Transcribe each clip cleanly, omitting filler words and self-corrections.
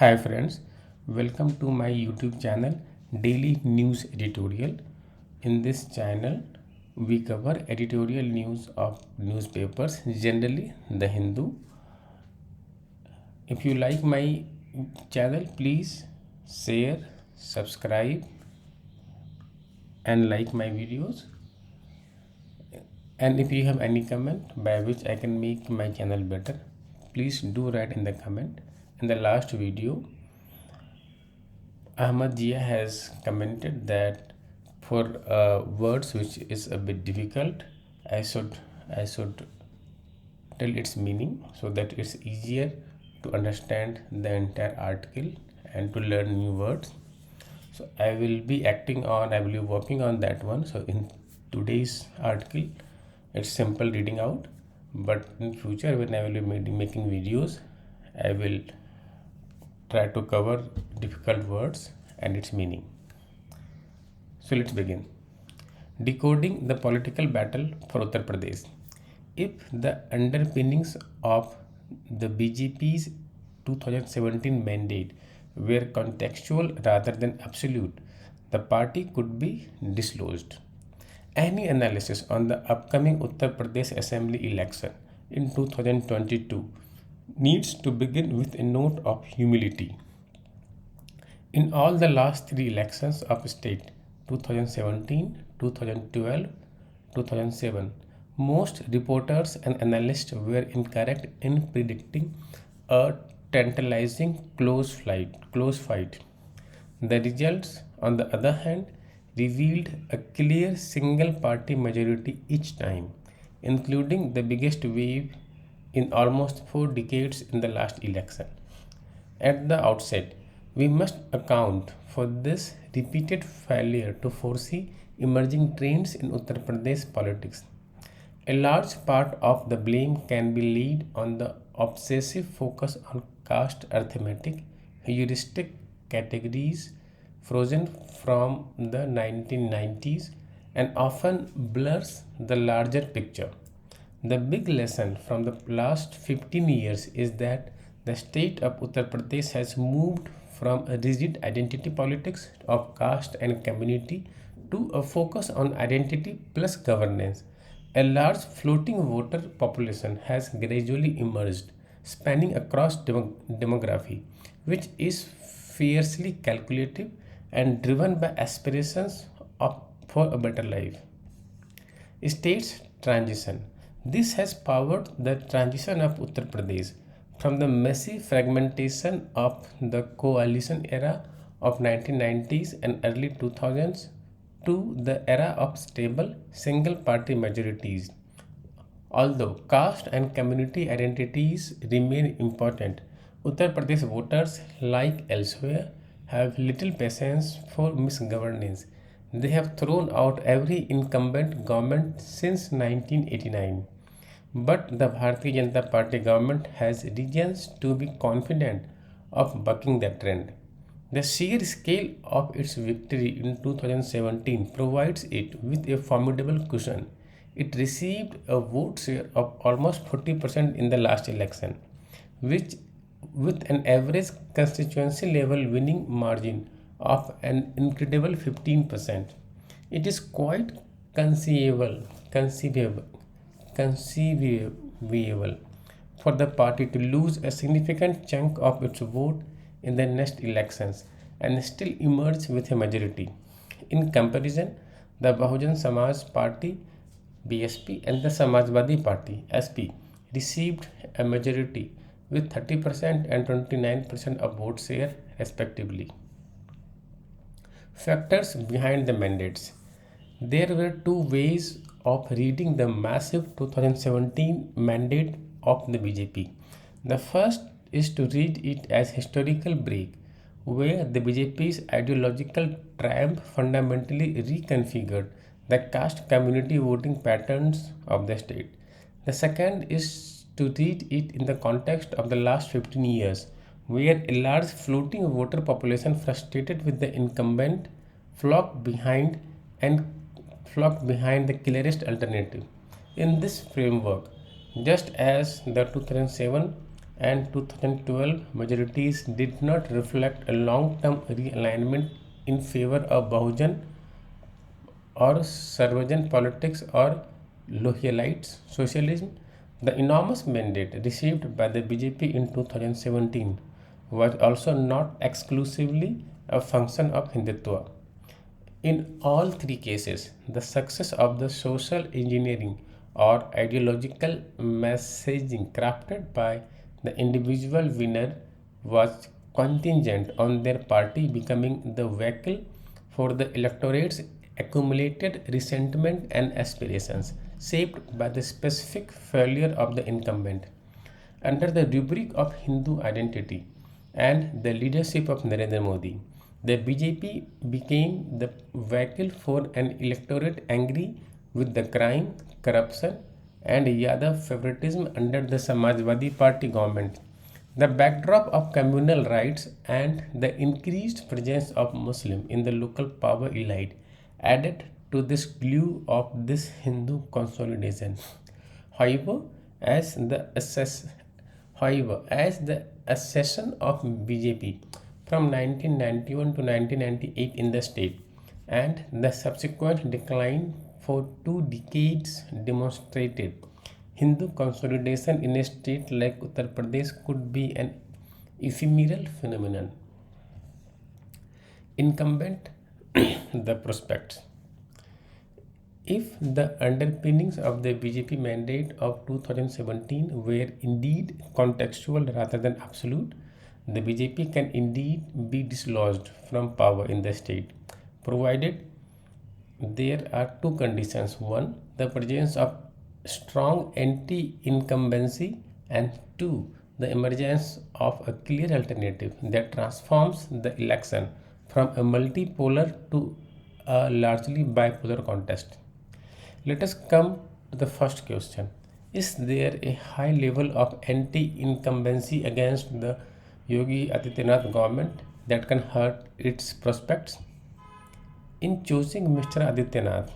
Hi friends, welcome to my YouTube channel Daily News Editorial. In this channel, we cover editorial news of newspapers, generally The Hindu. If you like my channel, please share, subscribe, and like my videos. And if you have any comment by which I can make my channel better, please do write in the comment. In the last video, Ahmad Jia has commented that for words which is a bit difficult, I should tell its meaning so that it's easier to understand the entire article and to learn new words. So I will be working on that one. So in today's article, it's simple reading out, but in future when I will be making videos, I will try to cover difficult words and its meaning. So let's begin. Decoding the political battle for Uttar Pradesh. If the underpinnings of the BJP's 2017 mandate were contextual rather than absolute, the party could be dislodged. Any analysis on the upcoming Uttar Pradesh Assembly election in 2022 needs to begin with a note of humility. In all the last three elections of state 2017, 2012, 2007, most reporters and analysts were incorrect in predicting a tantalizing close fight. The results, on the other hand, revealed a clear single party majority each time, including the biggest wave in almost 4 decades in the last election. At the outset, we must account for this repeated failure to foresee emerging trends in Uttar Pradesh politics. A large part of the blame can be laid on the obsessive focus on caste arithmetic, heuristic categories frozen from the 1990s and often blurs the larger picture. The big lesson from the last 15 years is that the state of Uttar Pradesh has moved from a rigid identity politics of caste and community to a focus on identity plus governance. A large floating voter population has gradually emerged, spanning across demography, which is fiercely calculative and driven by aspirations for a better life. States transition. This has powered the transition of Uttar Pradesh from the messy fragmentation of the coalition era of 1990s and early 2000s to the era of stable single party majorities. Although caste and community identities remain important, Uttar Pradesh voters, like elsewhere, have little patience for misgovernance. They have thrown out every incumbent government since 1989. But the Bharatiya Janata Party government has reasons to be confident of bucking that trend. The sheer scale of its victory in 2017 provides it with a formidable cushion. It received a vote share of almost 40% in the last election, which with an average constituency level winning margin of an incredible 15%. It is quite conceivable conceivable for the party to lose a significant chunk of its vote in the next elections and still emerge with a majority. In comparison, the Bahujan Samaj Party BSP and the Samajwadi Party SP received a majority with 30% and 29% of vote share respectively. Factors behind the mandates. There were two ways of reading the massive 2017 mandate of the BJP. The first is to read it as historical break, where the BJP's ideological triumph fundamentally reconfigured the caste community voting patterns of the state. The second is to read it in the context of the last 15 years, where a large floating voter population frustrated with the incumbent flocked behind and flocked behind the clearest alternative. In this framework, just as the 2007 and 2012 majorities did not reflect a long-term realignment in favor of Bahujan or Sarvajan politics or Loyalites socialism. The enormous mandate received by the BJP in 2017 was also not exclusively a function of Hindutva. In all three cases, the success of the social engineering or ideological messaging crafted by the individual winner was contingent on their party becoming the vehicle for the electorate's accumulated resentment and aspirations, shaped by the specific failure of the incumbent. Under the rubric of Hindu identity and the leadership of Narendra Modi, the BJP became the vehicle for an electorate angry with the crime, corruption, and Yadav favoritism under the Samajwadi Party government. The backdrop of communal rights and the increased presence of Muslim in the local power elite added to this glue of this Hindu consolidation. However, as the assess, as the accession of BJP from 1991 to 1998 in the state and the subsequent decline for 2 decades demonstrated Hindu consolidation in a state like Uttar Pradesh could be an ephemeral phenomenon. Incumbent the prospects. If the underpinnings of the BJP mandate of 2017 were indeed contextual rather than absolute, the BJP can indeed be dislodged from power in the state, provided there are two conditions. One, the presence of strong anti incumbency, and two, the emergence of a clear alternative that transforms the election from a multipolar to a largely bipolar contest. Let us come to the first question. Is there a high level of anti incumbency against the Yogi Adityanath government that can hurt its prospects? In choosing Mr. Adityanath,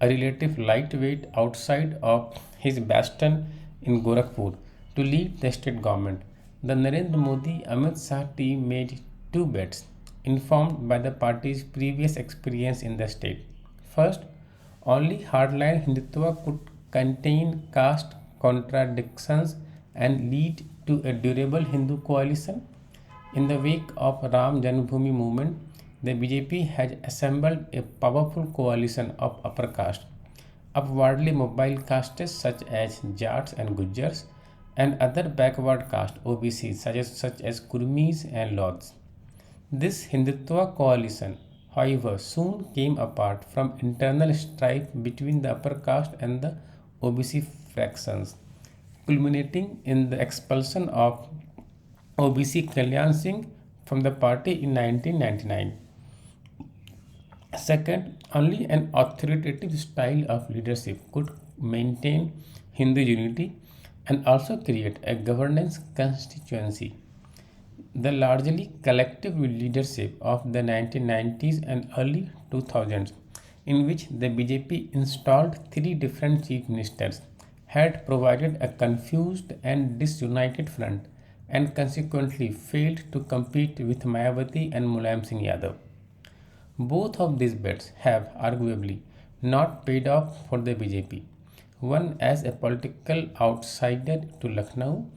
a relative lightweight outside of his bastion in Gorakhpur, to lead the state government, the Narendra Modi Amit Shah team made two bets, informed by the party's previous experience in the state. First, only hardline Hindutva could contain caste contradictions and lead to a durable Hindu coalition. In the wake of Ram Janmabhoomi movement, the BJP has assembled a powerful coalition of upper caste, upwardly mobile castes such as Jats and Gujars, and other backward caste OBCs such as Kurmis and Lodhs. This Hindutva coalition, however, soon came apart from internal strife between the upper caste and the OBC fractions, culminating in the expulsion of OBC Kalyan Singh from the party in 1999. Second, only an authoritative style of leadership could maintain Hindu unity and also create a governance constituency. The largely collective leadership of the 1990s and early 2000s, in which the BJP installed three different chief ministers, had provided a confused and disunited front and consequently failed to compete with Mayawati and Mulayam Singh Yadav. Both of these bets have arguably not paid off for the BJP. One as a political outsider to Lucknow,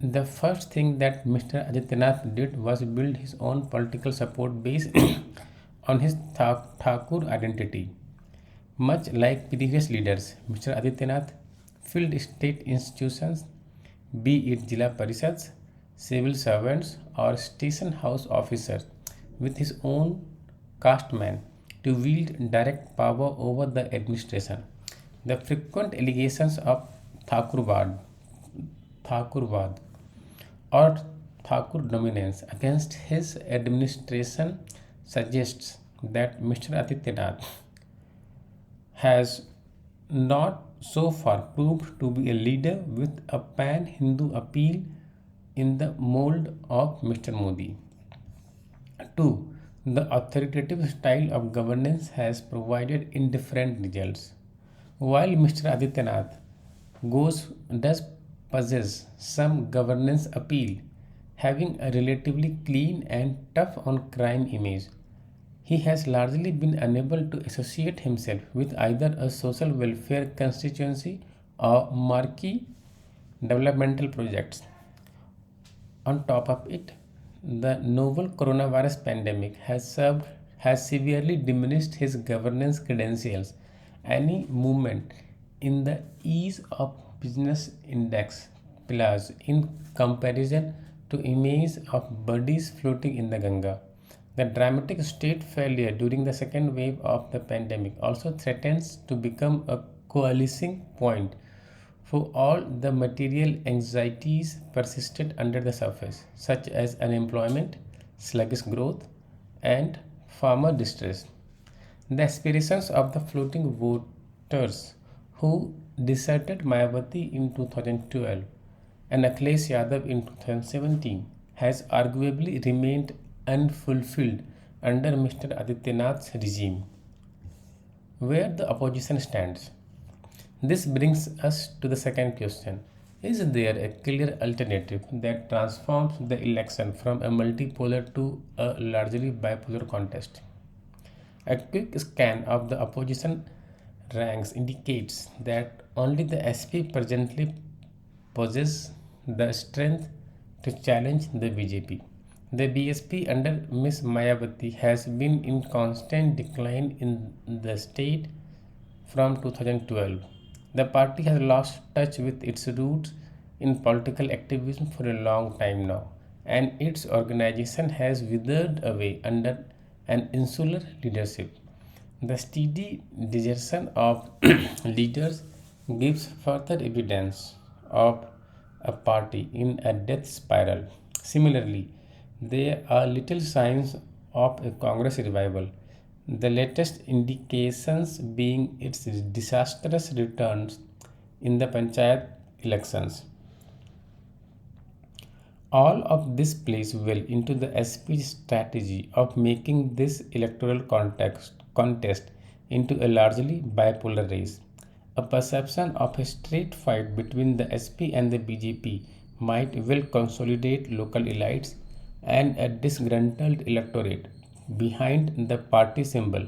the first thing that Mr. Adityanath did was build his own political support base on his Thakur identity. Much like previous leaders, Mr. Adityanath filled state institutions, be it Jila Parishads, civil servants, or station house officers, with his own caste man to wield direct power over the administration. The frequent allegations of Thakurwad, Thakurwad or Thakur dominance against his administration suggests that Mr. Adityanath has not so far proved to be a leader with a pan Hindu appeal in the mold of Mr. Modi. 2. The authoritative style of governance has provided indifferent results. While Mr. Adityanath does possess some governance appeal, having a relatively clean and tough on crime image. He has largely been unable to associate himself with either a social welfare constituency or marquee developmental projects. On top of it, the novel coronavirus pandemic has severely diminished his governance credentials. Any movement in the ease of business index pillars in comparison to images of bodies floating in the Ganga. The dramatic state failure during the second wave of the pandemic also threatens to become a coalescing point for all the material anxieties persisted under the surface, such as unemployment, sluggish growth, and farmer distress. The aspirations of the floating voters who deserted Mayawati in 2012 and Akhilesh Yadav in 2017 has arguably remained unfulfilled under Mr. Adityanath's regime. Where the opposition stands. This brings us to the second question. Is there a clear alternative that transforms the election from a multipolar to a largely bipolar contest? A quick scan of the opposition ranks indicates that only the SP presently possesses the strength to challenge the BJP. The BSP under Ms. Mayawati has been in constant decline in the state from 2012. The party has lost touch with its roots in political activism for a long time now, and its organization has withered away under an insular leadership. The steady desertion of leaders gives further evidence of a party in a death spiral. Similarly, there are little signs of a Congress revival, the latest indications being its disastrous returns in the Panchayat elections. All of this plays well into the SP's strategy of making this electoral contest into a largely bipolar race. A perception of a straight fight between the SP and the BJP might well consolidate local elites and a disgruntled electorate behind the party symbol.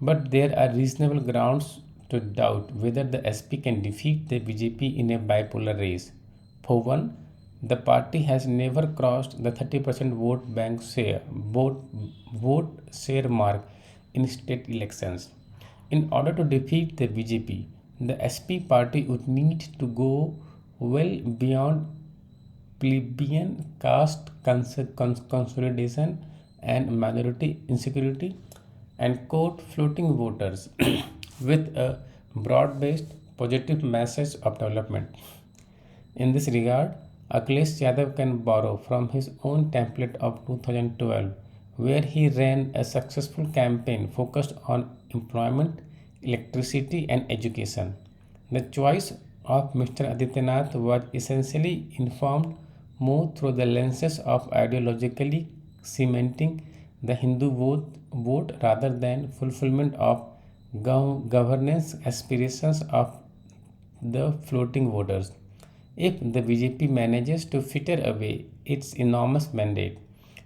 But there are reasonable grounds to doubt whether the SP can defeat the BJP in a bipolar race. For one, the party has never crossed the 30% vote share mark in state elections. In order to defeat the BJP, the SP party would need to go well beyond plebeian caste consolidation and minority insecurity and court floating voters with a broad based positive message of development. In this regard, Akhilesh Yadav can borrow from his own template of 2012, where he ran a successful campaign focused on employment, electricity, and education. The choice of Mr. Adityanath was essentially informed more through the lenses of ideologically cementing the Hindu vote rather than fulfillment of governance aspirations of the floating voters. If the BJP manages to fritter away its enormous mandate,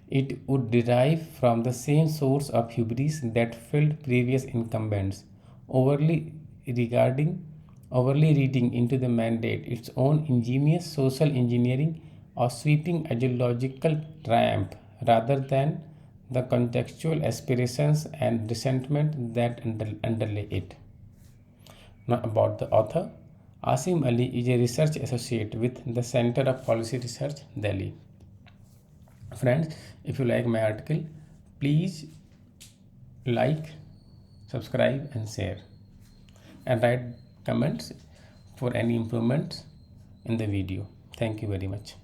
it would derive from the same source of hubris that filled previous incumbents, overly regarding overly reading into the mandate its own ingenious social engineering or sweeping ideological triumph rather than the contextual aspirations and resentment that underlay it. Now, about the author, Asim Ali is a research associate with the Center of Policy Research, Delhi. Friends, if you like my article, please like, subscribe, and share, and write comments for any improvements in the video. Thank you very much.